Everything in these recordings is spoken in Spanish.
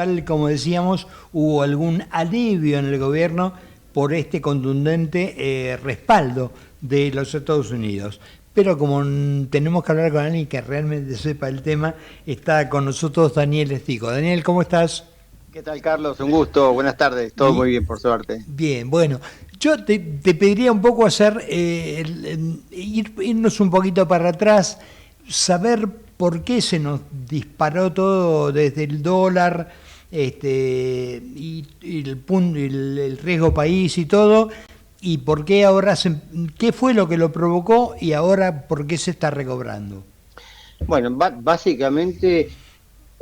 tal como decíamos, hubo algún alivio en el gobierno por este contundente respaldo de los Estados Unidos. Pero como tenemos que hablar con alguien que realmente sepa el tema, está con nosotros Daniel Estico. Daniel, ¿cómo estás? ¿Qué tal, Carlos? Un gusto, buenas tardes, todo muy bien, por suerte. Bien, bueno, yo te pediría un poco hacer, irnos un poquito para atrás, saber por qué se nos disparó todo desde el dólar, y el riesgo país y todo, y por qué ahora, qué fue lo que lo provocó y ahora por qué se está recobrando. Bueno, básicamente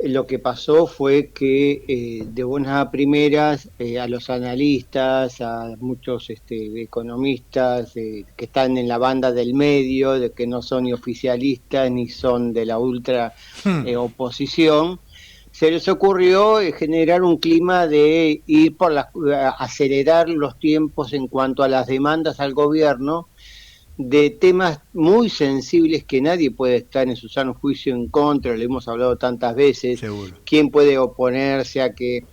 lo que pasó fue que de buenas a primeras a los analistas, a muchos economistas que están en la banda del medio, de que no son ni oficialistas ni son de la ultra oposición, se les ocurrió generar un clima de ir por acelerar los tiempos en cuanto a las demandas al gobierno de temas muy sensibles que nadie puede estar en su sano juicio en contra, lo hemos hablado tantas veces. Seguro. ¿Quién puede oponerse a que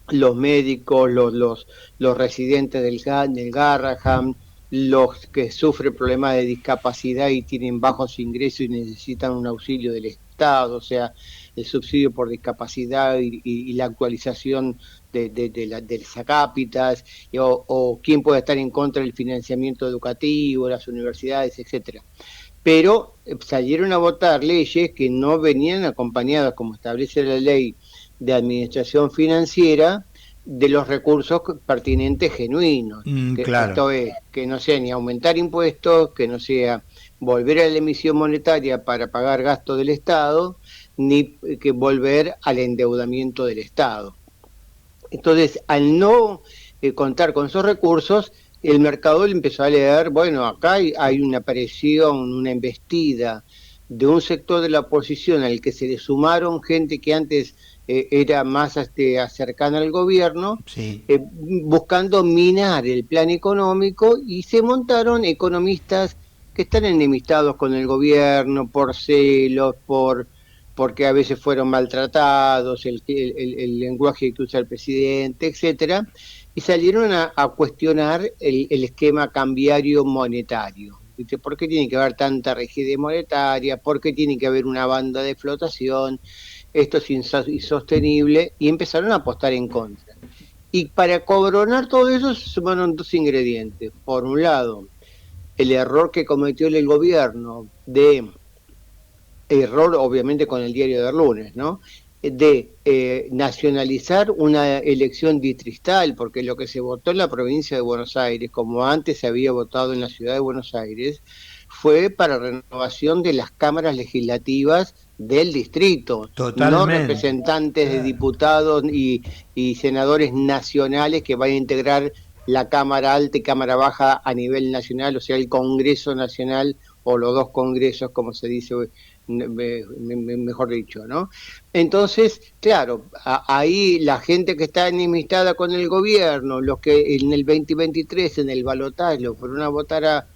los médicos, los residentes del Garraham, los que sufren problemas de discapacidad y tienen bajos ingresos y necesitan un auxilio del Estado, o sea, el subsidio por discapacidad y la actualización de las acápitas, o quién puede estar en contra del financiamiento educativo, las universidades, etcétera? Pero salieron a votar leyes que no venían acompañadas, como establece la ley de administración financiera, de los recursos pertinentes genuinos. Claro. Esto es, que no sea ni aumentar impuestos, que no sea volver a la emisión monetaria para pagar gastos del Estado, ni que volver al endeudamiento del Estado. Entonces, al no contar con esos recursos, el mercado le empezó a leer, bueno, acá hay una presión, una embestida de un sector de la oposición al que se le sumaron gente que antes era más cercana al gobierno, Sí. buscando minar el plan económico, y se montaron economistas que están enemistados con el gobierno por celos, porque a veces fueron maltratados, el lenguaje que usa el presidente, etcétera, y salieron a cuestionar el esquema cambiario monetario. ¿Viste? ¿Por qué tiene que haber tanta rigidez monetaria? ¿Por qué tiene que haber una banda de flotación? Esto es insostenible, y empezaron a apostar en contra. Y para coronar todo eso se sumaron dos ingredientes. Por un lado, el error que cometió el gobierno error obviamente con el diario del lunes, ¿no? De nacionalizar una elección distrital, porque lo que se votó en la provincia de Buenos Aires, como antes se había votado en la ciudad de Buenos Aires, fue para renovación de las cámaras legislativas del distrito, Totalmente. no representantes de diputados y senadores nacionales que vayan a integrar la Cámara Alta y Cámara Baja a nivel nacional, o sea, el Congreso Nacional o los dos congresos, como se dice mejor dicho, ¿no? Entonces, claro, ahí la gente que está enemistada con el gobierno, los que en el 2023 en el balotaje lo fueron a votar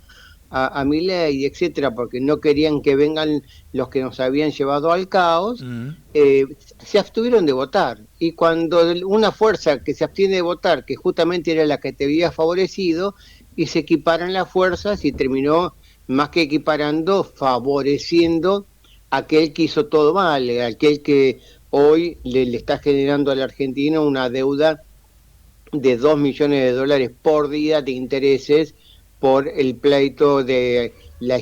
a Milei, etcétera, porque no querían que vengan los que nos habían llevado al caos, se abstuvieron de votar. Y cuando una fuerza que se abstiene de votar, que justamente era la que te había favorecido, y se equiparan las fuerzas, y terminó más que equiparando, favoreciendo a aquel que hizo todo mal, aquel que hoy le está generando al argentino una deuda de $2 millones por día de intereses por el pleito de la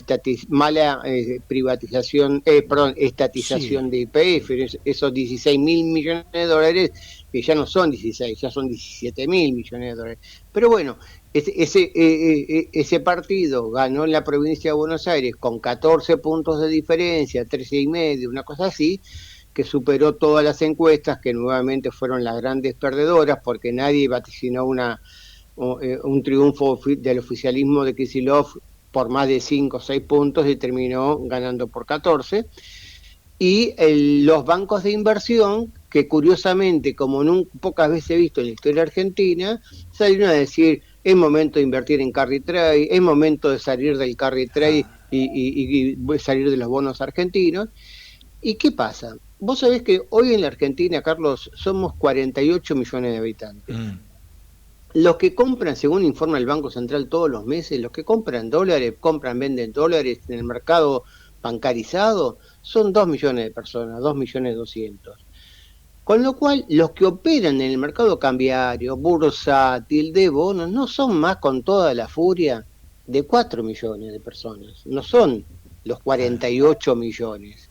mala privatización, estatización, sí, de YPF, esos 16.000 millones de dólares, que ya no son 16, ya son 17.000 millones de dólares. Pero bueno, ese partido ganó en la provincia de Buenos Aires con 14 puntos de diferencia, 13,5, una cosa así, que superó todas las encuestas, que nuevamente fueron las grandes perdedoras, porque nadie vaticinó un triunfo del oficialismo de Kicillof por más de 5 o 6 puntos, y terminó ganando por 14. Y los bancos de inversión, que curiosamente, como pocas veces he visto en la historia argentina, salieron a decir: es momento de invertir en carry trade, es momento de salir del carry trade y salir de los bonos argentinos. ¿Y qué pasa? Vos sabés que hoy en la Argentina, Carlos, somos 48 millones de habitantes. Mm. Los que compran, según informa el Banco Central todos los meses, los que compran dólares, venden dólares en el mercado bancarizado, son 2 millones de personas, 2.200.000. Con lo cual, los que operan en el mercado cambiario, bursátil, de bonos, no son más con toda la furia de 4 millones de personas, no son los 48 millones.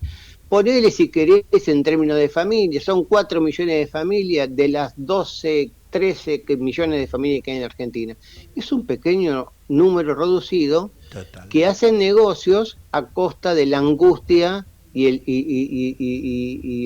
Ponele si querés en términos de familia, son 4 millones de familias de las 12, 13 millones de familias que hay en Argentina. Es un pequeño número reducido Total. que hacen negocios a costa de la angustia y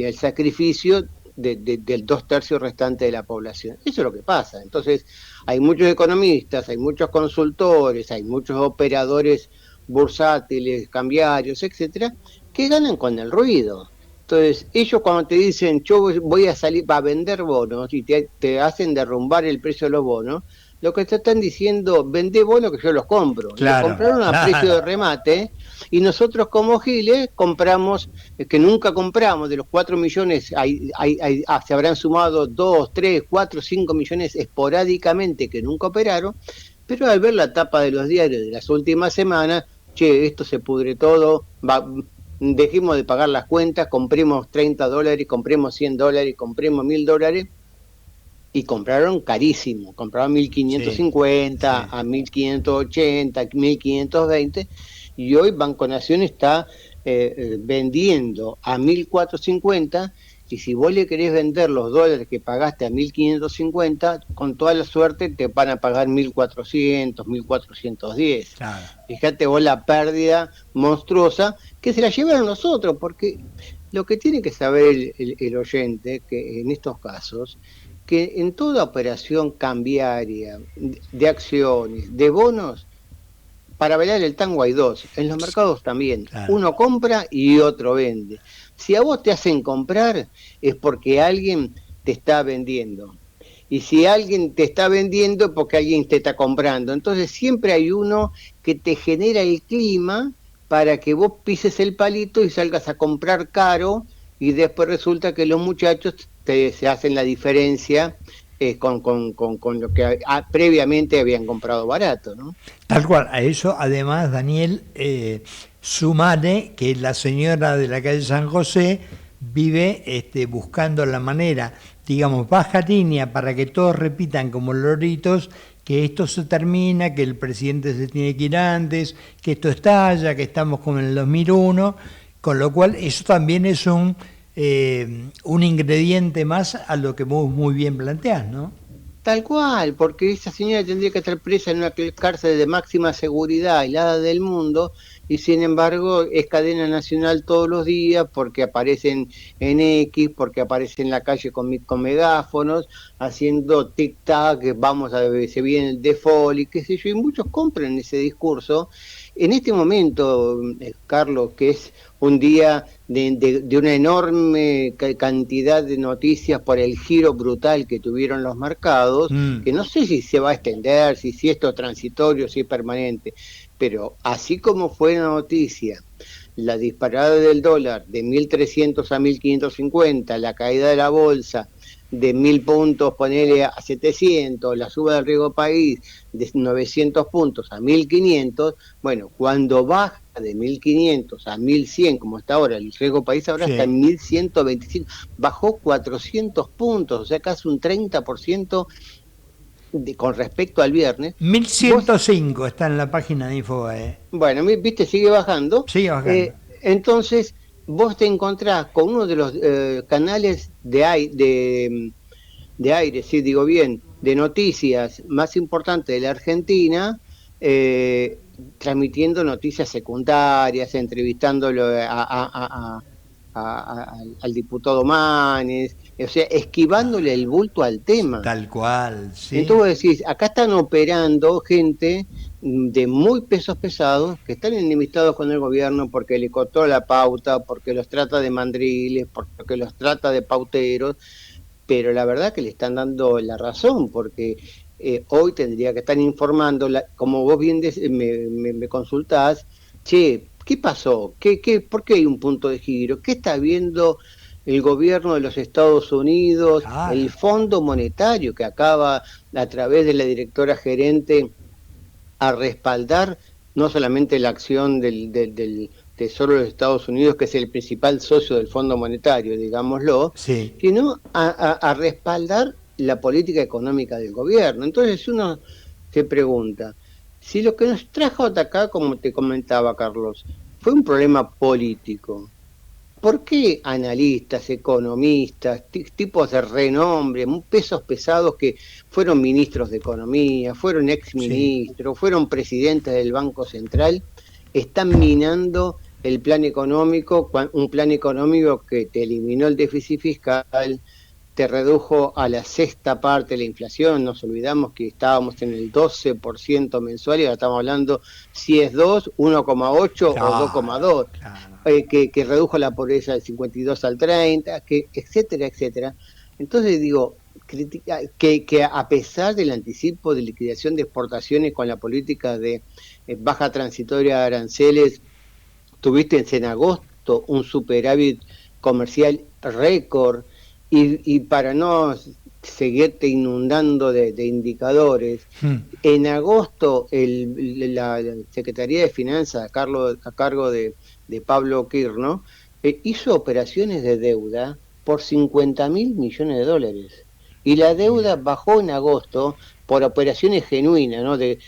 el sacrificio del 2/3 restante de la población. Eso es lo que pasa. Entonces, hay muchos economistas, hay muchos consultores, hay muchos operadores bursátiles, cambiarios, etcétera, que ganan con el ruido. Entonces, ellos cuando te dicen, yo voy a salir para vender bonos y te hacen derrumbar el precio de los bonos, lo que te están diciendo, vendé bonos que yo los compro. Claro, Los compraron a precio de remate y nosotros como giles compramos, que nunca compramos, de los 4 millones, se habrán sumado 2, 3, 4, 5 millones esporádicamente que nunca operaron, pero al ver la tapa de los diarios de las últimas semanas, che, esto se pudre todo, dejemos de pagar las cuentas, compremos $30, compremos $100, compremos $1.000, y compraron carísimo, compraron 1.550, sí, a 1.580, 1.520, y hoy Banco Nación está vendiendo a 1.450, y si vos le querés vender los dólares que pagaste a 1.550, con toda la suerte te van a pagar 1.400, 1.410. Claro. Fíjate vos la pérdida monstruosa que se la llevaron los otros, porque lo que tiene que saber el oyente, que en estos casos, que en toda operación cambiaria, de acciones, de bonos, para bailar el tango hay dos, en los mercados también, claro. Uno compra y otro vende. Si a vos te hacen comprar es porque alguien te está vendiendo. Y si alguien te está vendiendo es porque alguien te está comprando. Entonces siempre hay uno que te genera el clima para que vos pises el palito y salgas a comprar caro, y después resulta que los muchachos se hacen la diferencia con lo que previamente habían comprado barato, ¿no? Tal cual. A eso, además, Daniel, sumale que la señora de la calle San José vive buscando la manera, digamos, baja línea, para que todos repitan como loritos que esto se termina, que el presidente se tiene que ir antes, que esto estalla, que estamos como en el 2001, con lo cual eso también es un ingrediente más a lo que vos muy bien planteás, ¿no? Tal cual, porque esa señora tendría que estar presa en una cárcel de máxima seguridad, aislada del mundo, y sin embargo es cadena nacional todos los días porque aparecen en X, porque aparece en la calle con megáfonos, haciendo tic-tac, se viene el default y qué sé yo, y muchos compran ese discurso. En este momento, Carlos, que es un día de una enorme cantidad de noticias por el giro brutal que tuvieron los mercados, que no sé si se va a extender, si esto es transitorio, si es permanente, pero así como fue la noticia, la disparada del dólar de 1.300 a 1.550, la caída de la bolsa de 1.000 puntos, ponele a 700, la suba del riesgo país de 900 puntos a 1.500, bueno, cuando baja de 1.500 a 1.100, como está ahora, el riesgo país ahora sí está en 1.125, bajó 400 puntos, o sea, casi un 30% con respecto al viernes. 1.105 está en la página de Infobae. Bueno, viste, sigue bajando. Sigue bajando. Entonces, vos te encontrás con uno de los canales de aire, sí, digo bien, de noticias más importantes de la Argentina, transmitiendo noticias secundarias, entrevistándolo al diputado Manes, o sea, esquivándole el bulto al tema. Tal cual, sí. Entonces vos decís, acá están operando gente de muy pesos pesados que están enemistados con el gobierno porque le cortó la pauta, porque los trata de mandriles, porque los trata de pauteros, pero la verdad que le están dando la razón, porque hoy tendría que estar informando, como vos bien me consultás, che, ¿qué pasó? ¿Por qué hay un punto de giro? ¿Qué está viendo el gobierno de los Estados Unidos, el Claro, Fondo Monetario que acaba a través de la directora gerente a respaldar no solamente la acción del Tesoro de los Estados Unidos, que es el principal socio del Fondo Monetario, digámoslo, sí. sino a respaldar la política económica del gobierno. Entonces uno se pregunta, si lo que nos trajo hasta acá, como te comentaba Carlos, fue un problema político, ¿por qué analistas, economistas, tipos de renombre, pesos pesados que fueron ministros de Economía, fueron Sí. exministros, fueron presidentes del Banco Central, están minando el plan económico, un plan económico que te eliminó el déficit fiscal, te redujo a la sexta parte de la inflación? Nos olvidamos que estábamos en el 12% mensual y ahora estamos hablando si es 2, 1,8 o Claro, 2,2, claro. que redujo la pobreza del 52 al 30, que etcétera, etcétera. Entonces digo, que a pesar del anticipo de liquidación de exportaciones con la política de baja transitoria de aranceles, tuviste en agosto un superávit comercial récord, y para no seguirte inundando de indicadores, Hmm. en agosto la Secretaría de Finanzas a cargo de Pablo Kirno hizo operaciones de deuda por 50.000 millones de dólares. Y la deuda Mira. bajó en agosto por operaciones genuinas, ¿no? De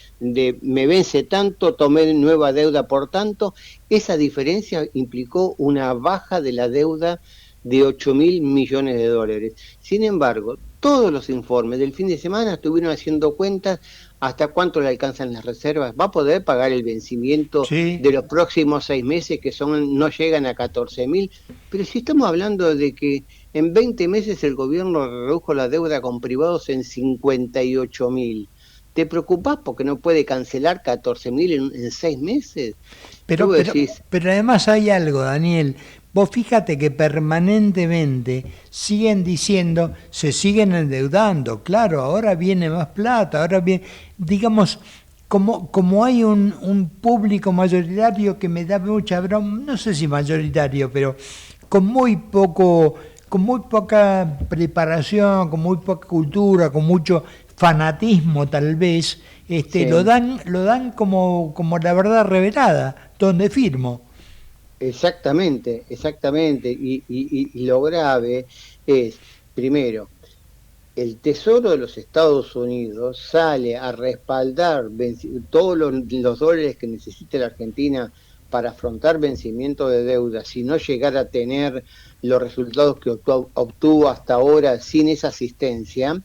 me vence tanto, tomé nueva deuda por tanto. Esa diferencia implicó una baja de la deuda de 8.000 millones de dólares. Sin embargo, todos los informes del fin de semana estuvieron haciendo cuentas hasta cuánto le alcanzan las reservas. Va a poder pagar el vencimiento de Sí. los próximos 6 meses, que no llegan a 14.000. Pero si estamos hablando de que en 20 meses el gobierno redujo la deuda con privados en 58.000. ¿Te preocupás porque no puede cancelar 14.000 en 6 meses? Y Pero, vos pero, decís, pero además hay algo, Daniel. Vos fíjate que permanentemente siguen diciendo, se siguen endeudando. Claro, ahora viene más plata, ahora viene, digamos, como hay un público mayoritario que me da mucha broma, no sé si mayoritario, pero con muy poco, con muy poca preparación, con muy poca cultura, con mucho fanatismo tal vez, sí. lo dan como la verdad revelada, donde firmo. Exactamente, exactamente. Y lo grave es, primero, el Tesoro de los Estados Unidos sale a respaldar todos los dólares que necesita la Argentina para afrontar vencimiento de deuda, si no llegara a tener los resultados que obtuvo hasta ahora sin esa asistencia,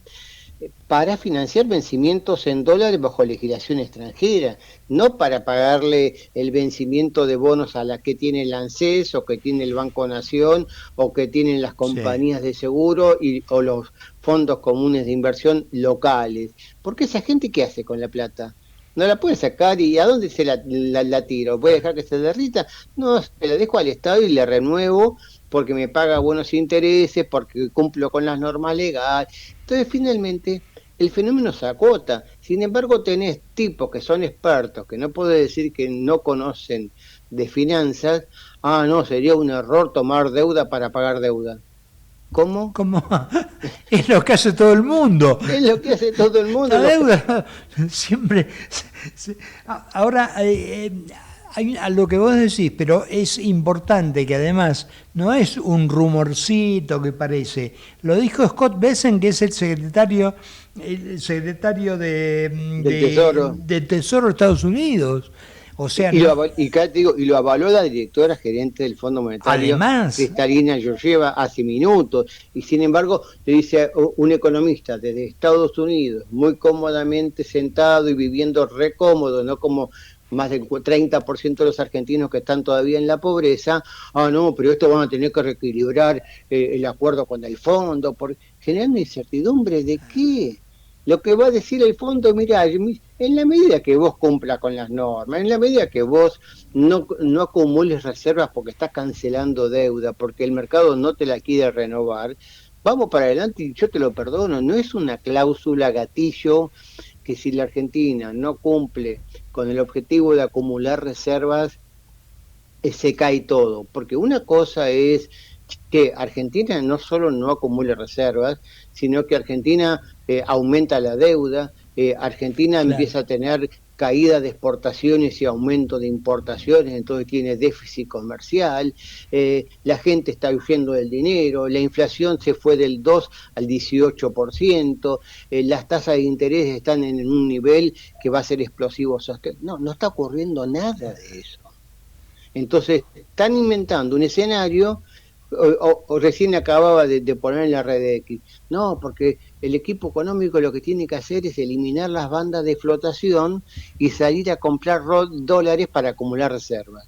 para financiar vencimientos en dólares bajo legislación extranjera, no para pagarle el vencimiento de bonos a la que tiene el ANSES o que tiene el Banco Nación o que tienen las Sí. compañías de seguro o los fondos comunes de inversión locales. Porque esa gente, ¿qué hace con la plata? No la puede sacar, y ¿a dónde se la tiro? ¿Voy a dejar que se derrita? No, se la dejo al Estado y le renuevo porque me paga buenos intereses, porque cumplo con las normas legales. Entonces, finalmente, el fenómeno se acota. Sin embargo, tenés tipos que son expertos, que no puedo decir que no conocen de finanzas. Ah, no, sería un error tomar deuda para pagar deuda. ¿Cómo? Como es lo que hace todo el mundo. Es lo que hace todo el mundo. La deuda siempre. Ahora, hay a lo que vos decís, pero es importante que además no es un rumorcito que parece. Lo dijo Scott Bessent, que es el secretario Del Tesoro. del Tesoro de Estados Unidos. O sea, Y no. lo avaló la directora gerente del Fondo Monetario, Además, Cristalina Georgieva, hace minutos. Y sin embargo, le dice un economista desde Estados Unidos, muy cómodamente sentado y viviendo re cómodo, no como más del 30% de los argentinos que están todavía en la pobreza. Ah, no, pero esto van a tener que reequilibrar el acuerdo con el fondo, generando incertidumbre de qué. Lo que va a decir el fondo, mira, en la medida que vos cumplas con las normas, en la medida que vos no acumules reservas porque estás cancelando deuda, porque el mercado no te la quiere renovar, vamos para adelante y yo te lo perdono. No es una cláusula gatillo que si la Argentina no cumple con el objetivo de acumular reservas, se cae todo. Porque una cosa es que Argentina no solo no acumule reservas, sino que Argentina aumenta la deuda, Argentina Claro. empieza a tener caída de exportaciones y aumento de importaciones, entonces tiene déficit comercial, la gente está huyendo del dinero, la inflación se fue del 2 al 18%, las tasas de interés están en un nivel que va a ser explosivo. No, no está ocurriendo nada de eso. Entonces, están inventando un escenario, o recién acababa de poner en la red X. No, porque el equipo económico lo que tiene que hacer es eliminar las bandas de flotación y salir a comprar dólares para acumular reservas.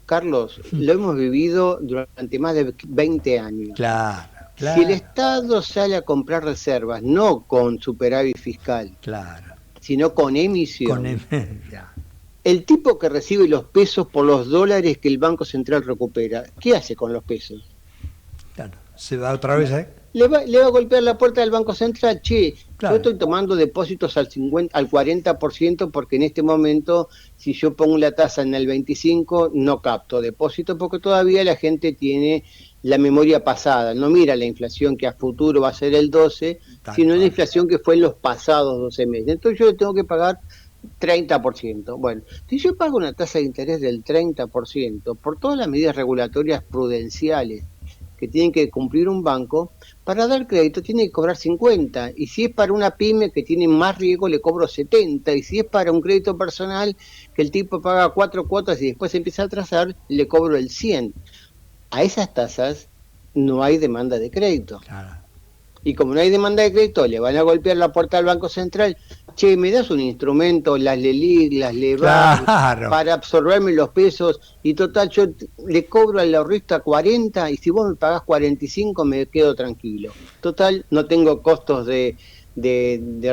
Carlos, lo hemos vivido durante más de 20 años. Claro, Si el claro, Estado sale a comprar reservas, no con superávit fiscal, claro. sino con Con emisión, ya, el tipo que recibe los pesos por los dólares que el Banco Central recupera, ¿qué hace con los pesos? claro. Se va otra vez, ¿eh? Le va a golpear la puerta del Banco Central. Che, yo Claro. estoy tomando depósitos al 50, al 40% porque en este momento, si yo pongo la tasa en el 25, no capto depósito porque todavía la gente tiene la memoria pasada. No mira la inflación que a futuro va a ser el 12, Tal sino la cual. inflación que fue en los pasados 12 meses. Entonces yo le tengo que pagar 30%. Bueno, si yo pago una tasa de interés del 30% por todas las medidas regulatorias prudenciales que tienen que cumplir un banco, para dar crédito tiene que cobrar 50, y si es para una pyme que tiene más riesgo le cobro 70, y si es para un crédito personal que el tipo paga 4 cuotas y después empieza a atrasar, le cobro el 100. A esas tasas no hay demanda de crédito. Claro. Y como no hay demanda de crédito, le van a golpear la puerta al Banco Central. Che, ¿me das un instrumento, las LELIC, las LEVAR, Claro. para absorberme los pesos? Y total, yo le cobro al ahorrista 40 y si vos me pagás 45 me quedo tranquilo. Total, no tengo costos de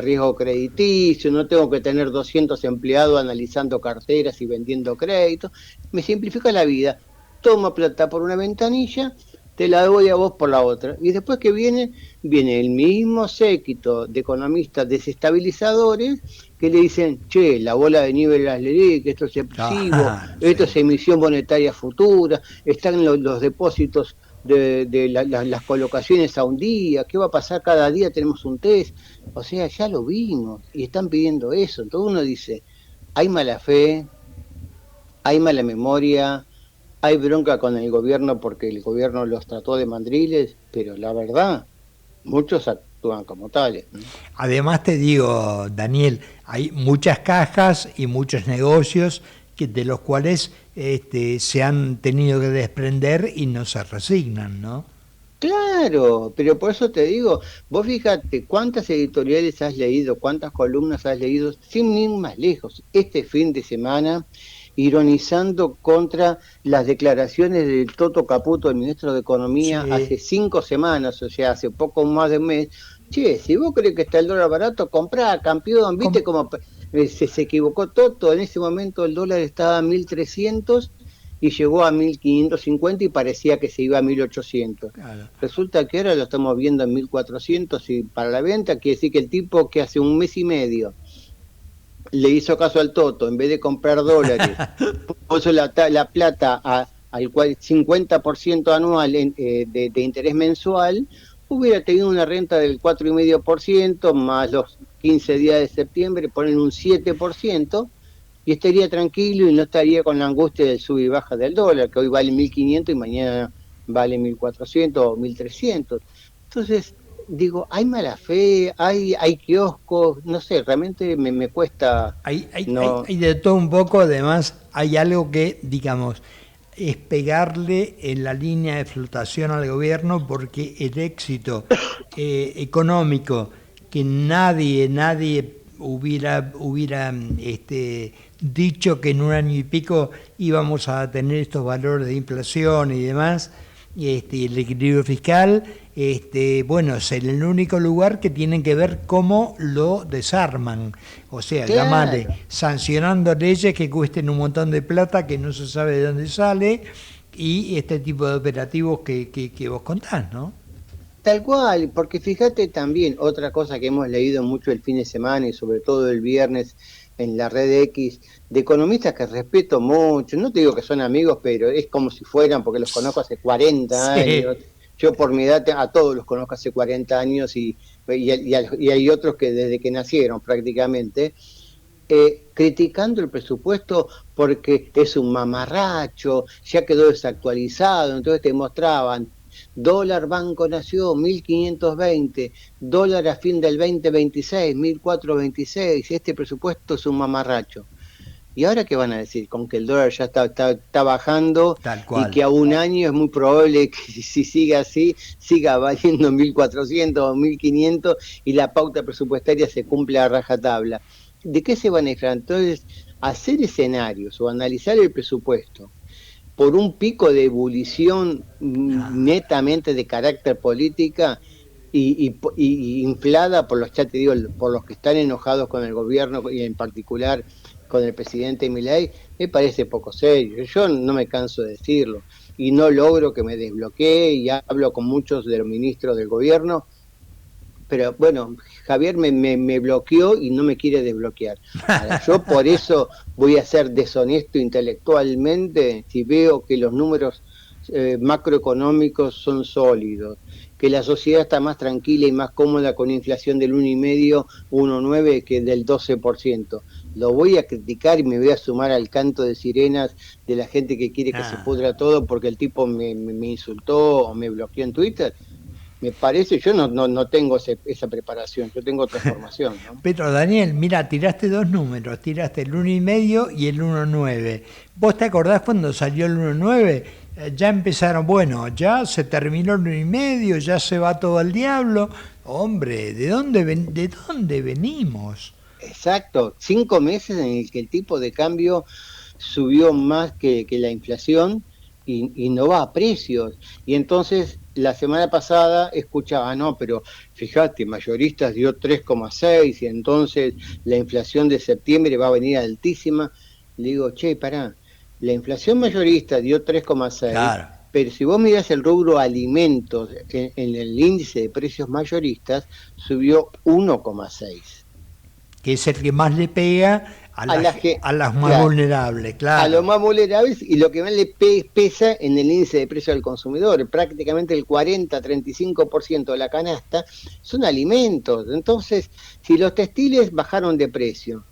riesgo crediticio, no tengo que tener 200 empleados analizando carteras y vendiendo créditos. Me simplifica la vida. Tomo plata por una ventanilla, te la doy a vos por la otra. Y después que viene el mismo séquito de economistas desestabilizadores que le dicen, che, la bola de nieve de las LELIC, que esto es excesivo, Claro, esto sí. es emisión monetaria futura, están los depósitos de las colocaciones a un día, ¿qué va a pasar cada día? Tenemos un test. O sea, ya lo vimos y están pidiendo eso. Entonces uno dice, hay mala fe, hay mala memoria, hay bronca con el gobierno porque el gobierno los trató de mandriles, pero la verdad, muchos actúan como tales, ¿no? Además te digo, Daniel, hay muchas cajas y muchos negocios de los cuales se han tenido que desprender y no se resignan, ¿no? Claro, pero por eso te digo, vos fíjate cuántas editoriales has leído, cuántas columnas has leído, sin ir más lejos, este fin de semana, ironizando contra las declaraciones del Toto Caputo, el ministro de Economía, Sí, hace 5 semanas, o sea, hace poco más de un mes. Che, si vos crees que está el dólar barato, comprá, campeón, viste cómo se equivocó Toto, en ese momento el dólar estaba a 1.300 y llegó a 1.550 y parecía que se iba a 1.800. claro. Resulta que ahora lo estamos viendo en 1.400 y para la venta quiere decir que el tipo que hace un mes y medio le hizo caso al Toto, en vez de comprar dólares, puso la plata al 50% anual de interés mensual, hubiera tenido una renta del 4,5% más los 15 días de septiembre, ponen un 7%, y estaría tranquilo y no estaría con la angustia del sub y baja del dólar, que hoy vale 1.500 y mañana vale 1.400 o 1.300. Entonces, digo, hay mala fe, hay kioscos, no sé, realmente me cuesta no. Hay de todo un poco, además hay algo que, digamos, es pegarle en la línea de flotación al gobierno porque el éxito económico que nadie hubiera dicho que en un año y pico íbamos a tener estos valores de inflación y demás, y el equilibrio fiscal, bueno, es el único lugar que tienen que ver cómo lo desarman. O sea, llamarle Claro. sancionando leyes que cuesten un montón de plata que no se sabe de dónde sale y este tipo de operativos que vos contás, ¿no? Tal cual, porque fíjate también, otra cosa que hemos leído mucho el fin de semana y sobre todo el viernes en la red X de economistas que respeto mucho, no te digo que son amigos, pero es como si fueran, porque los conozco hace 40 Sí. años, yo por mi edad a todos los conozco hace 40 años y hay otros que desde que nacieron prácticamente, criticando el presupuesto porque es un mamarracho, ya quedó desactualizado, entonces te mostraban dólar Banco Nación 1520, dólar a fin del 2026 1426, este presupuesto es un mamarracho. ¿Y ahora qué van a decir? Con que el dólar ya está bajando Tal y cual. que a un año es muy probable que si sigue así, siga valiendo 1400 o 1500 y la pauta presupuestaria se cumple a rajatabla. ¿De qué se van a inflar? Entonces, hacer escenarios o analizar el presupuesto por un pico de ebullición Ah, netamente de carácter política y inflada por los, ya te digo, por los que están enojados con el gobierno y en particular con el presidente Milei, me parece poco serio. Yo no me canso de decirlo y no logro que me desbloquee y hablo con muchos de los ministros del gobierno, pero bueno, Javier me bloqueó y no me quiere desbloquear. Ahora, yo por eso voy a ser deshonesto intelectualmente si veo que los números macroeconómicos son sólidos, que la sociedad está más tranquila y más cómoda con inflación del 1,5, 1,9 que del 12%. Lo voy a criticar y me voy a sumar al canto de sirenas de la gente que quiere que se ah. pudra todo porque el tipo me insultó o me bloqueó en Twitter. Me parece, yo no tengo esa preparación, yo tengo otra formación, ¿no? Pero Daniel, mira, tiraste dos números, tiraste el 1,5 y el 1,9. ¿Vos te acordás cuando salió el 1,9? Ya empezaron, bueno, ya se terminó el 1,5, ya se va todo al diablo. Hombre, ¿de dónde venimos? Exacto, 5 meses en el que el tipo de cambio subió más que la inflación y no va a precios. Y entonces la semana pasada escuchaba, no, pero fíjate, mayoristas dio 3,6 y entonces la inflación de septiembre va a venir altísima. Le digo, che, pará, la inflación mayorista dio 3,6, Claro, pero si vos mirás el rubro alimentos en el índice de precios mayoristas, subió 1,6 que es el que más le pega a a la que, a las más claro, vulnerables, a los claro. más vulnerables y lo que más le pesa en el índice de precio al consumidor. Prácticamente el 40-35% de la canasta son alimentos. Entonces, si los textiles bajaron de precio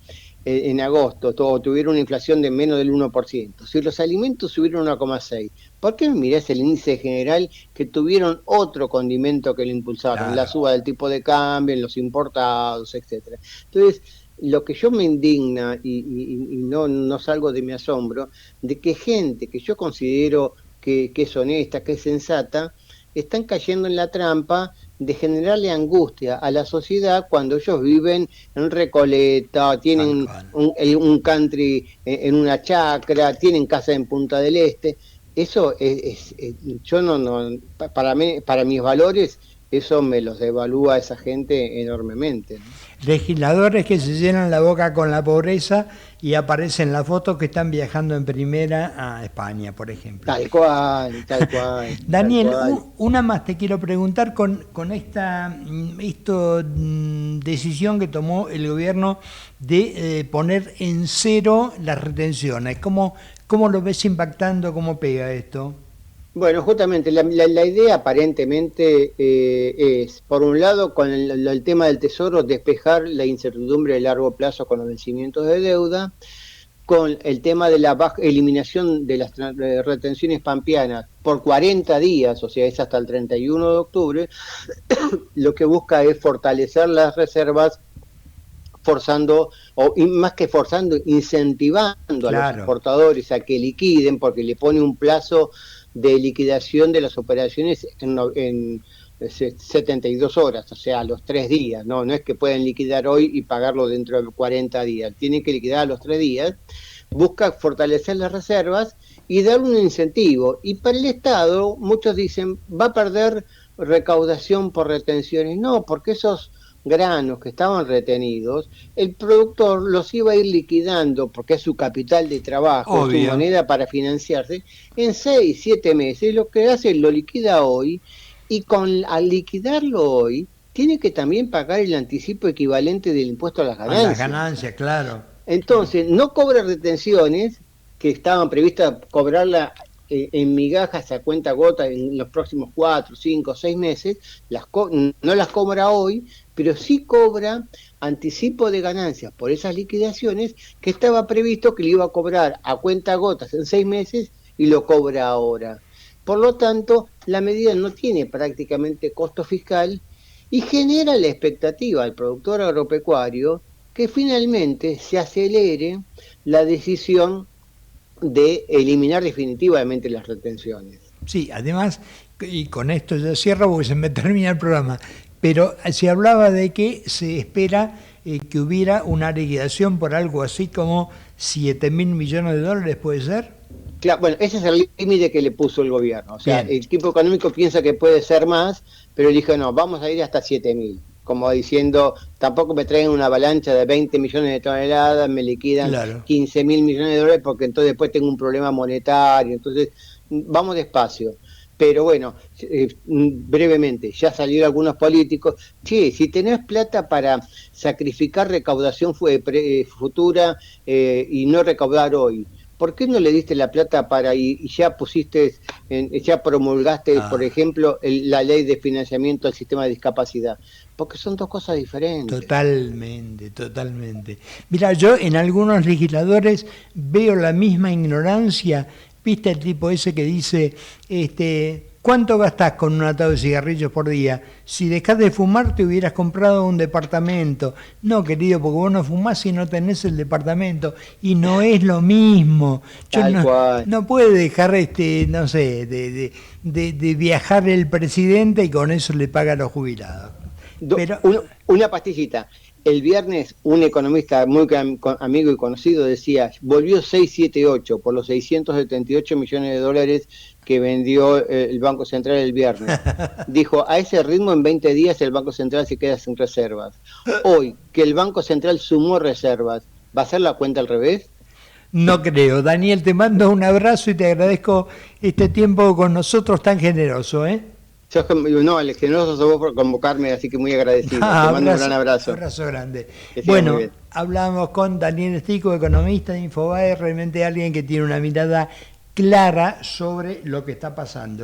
en agosto, tuvieron una inflación de menos del 1%, si los alimentos subieron 1,6%, ¿por qué no mirás el índice general que tuvieron otro condimento que lo impulsaron? La Claro. suba del tipo de cambio, en los importados, etcétera. Entonces, lo que yo me indigna y no salgo de mi asombro, de que gente que yo considero que es honesta, que es sensata, están cayendo en la trampa de generarle angustia a la sociedad cuando ellos viven en Recoleta, Tal tienen cual. un country en una chacra, tienen casa en Punta del Este. Eso yo para mis valores, eso me los devalúa a esa gente enormemente, ¿no? Legisladores que se llenan la boca con la pobreza y aparecen las fotos que están viajando en primera a España, por ejemplo. Tal cual, tal cual, tal Daniel, cual. una más te quiero preguntar con esta decisión que tomó el gobierno de poner en cero las retenciones. ¿Cómo lo ves impactando? ¿Cómo pega esto? Bueno, justamente la idea aparentemente es, por un lado, con el tema del tesoro, despejar la incertidumbre de largo plazo con los vencimientos de deuda, con el tema de la eliminación de las retenciones pampeanas por 40 días, o sea, es hasta el 31 de octubre, lo que busca es fortalecer las reservas forzando, o más que forzando, incentivando a los Claro, exportadores a que liquiden, porque le pone un plazo de liquidación de las operaciones en 72 horas, o sea, a los 3 días, no es que pueden liquidar hoy y pagarlo dentro de 40 días, tienen que liquidar a los 3 días, busca fortalecer las reservas y dar un incentivo. Y para el Estado, muchos dicen, va a perder recaudación por retenciones. No, porque esos granos que estaban retenidos, el productor los iba a ir liquidando porque es su capital de trabajo, es su obvio. moneda para financiarse, en 6, 7 meses. Lo que hace lo liquida hoy y al liquidarlo hoy, tiene que también pagar el anticipo equivalente del impuesto a las A las ganancias. ganancias, claro. Entonces, no cobra retenciones que estaban previstas cobrarla en migajas a cuenta gota en los próximos 4, 5, 6 meses, no las cobra hoy, pero sí cobra anticipo de ganancias por esas liquidaciones que estaba previsto que le iba a cobrar a cuenta gotas en 6 meses y lo cobra ahora. Por lo tanto, la medida no tiene prácticamente costo fiscal y genera la expectativa al productor agropecuario que finalmente se acelere la decisión de eliminar definitivamente las retenciones. Sí, además, y con esto ya cierro porque se me termina el programa, pero se hablaba de que se espera que hubiera una liquidación por algo así como 7.000 millones de dólares, ¿puede ser? Claro, bueno, ese es el límite que le puso el gobierno. O sea, Bien. el equipo económico piensa que puede ser más, pero dijo, no, vamos a ir hasta 7.000. Como diciendo, tampoco me traen una avalancha de 20 millones de toneladas, me liquidan Claro. 15.000 millones de dólares, porque entonces después tengo un problema monetario. Entonces, vamos despacio. Pero bueno, brevemente, ya salieron algunos políticos. Che, si tenés plata para sacrificar recaudación futura y no recaudar hoy, ¿por qué no le diste la plata para y ya pusiste, ya promulgaste, por ejemplo, la ley de financiamiento del sistema de discapacidad? Porque son dos cosas diferentes. Totalmente, totalmente. Mira, yo en algunos legisladores veo la misma ignorancia. ¿Viste el tipo ese que dice, ¿cuánto gastás con un atado de cigarrillos por día? Si dejás de fumar te hubieras comprado un departamento. No, querido, porque vos no fumás y no tenés el departamento. Y no es lo mismo. Yo Tal cual. no puede dejar, no sé, de viajar el presidente y con eso le paga a los jubilados. Pero Una pastillita. El viernes un economista muy amigo y conocido decía, volvió 678 por los 678 millones de dólares que vendió el Banco Central el viernes. Dijo, a ese ritmo en 20 días el Banco Central se queda sin reservas. Hoy, que el Banco Central sumó reservas, ¿va a ser la cuenta al revés? no creo. Daniel, te mando un abrazo y te agradezco este tiempo con nosotros tan generoso, ¿eh? No, el generoso sos vos por convocarme, así que muy agradecido. Te mando un gran abrazo. Abrazo grande. Bueno, hablamos con Daniel Estico, economista de Infobae, realmente alguien que tiene una mirada clara sobre lo que está pasando.